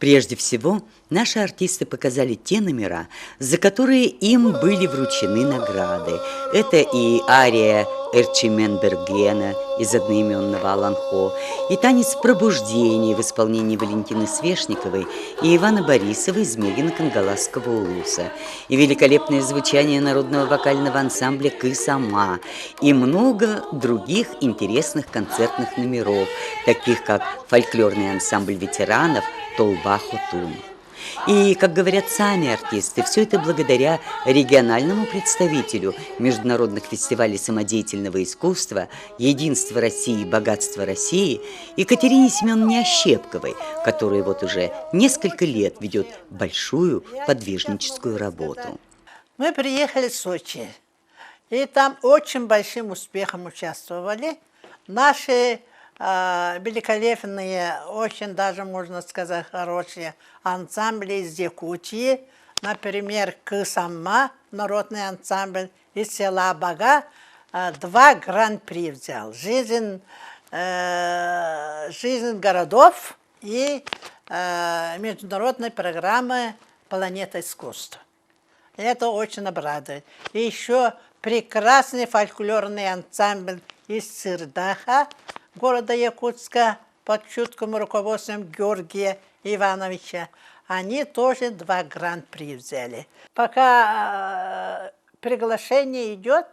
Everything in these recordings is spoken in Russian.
Прежде всего, наши артисты показали те номера, за которые им были вручены награды. Это и ария Эрчимен Бергена из одноименного Аланхо, и танец «Пробуждение» в исполнении Валентины Свешниковой и Ивана Борисова из Мегино-Кангаласского улуса, и великолепное звучание народного вокального ансамбля «Кысама», и много других интересных концертных номеров, таких как фольклорный ансамбль ветеранов «Толба-Хотун». И, как говорят сами артисты, все это благодаря региональному представителю международных фестивалей самодеятельного искусства «Единство России, богатство России» Екатерине Семеновне Ощепковой, которая вот уже несколько лет ведет большую подвижническую работу. Мы приехали в Сочи, и там очень большим успехом участвовали. Наши великолепные, очень даже, можно сказать, хорошие ансамбли из Якутии. Например, Кысама, народный ансамбль из села Бага, 2 гран-при взял. Жизнь городов и международная программа «Планета искусства». Это очень обрадует. И еще прекрасный фольклорный ансамбль из Сырдаха, города Якутска, под чутким руководством Георгия Ивановича. Они тоже 2 гран-при взяли. Пока приглашение идет,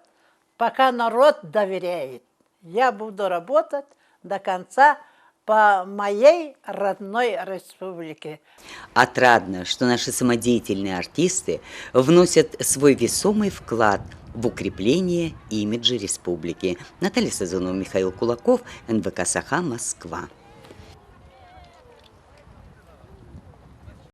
пока народ доверяет, я буду работать до конца по моей родной республике. Отрадно, что наши самодеятельные артисты вносят свой весомый вклад в укрепление имиджа республики. Наталья Сазонова, Михаил Кулаков, НВК «Саха», Москва.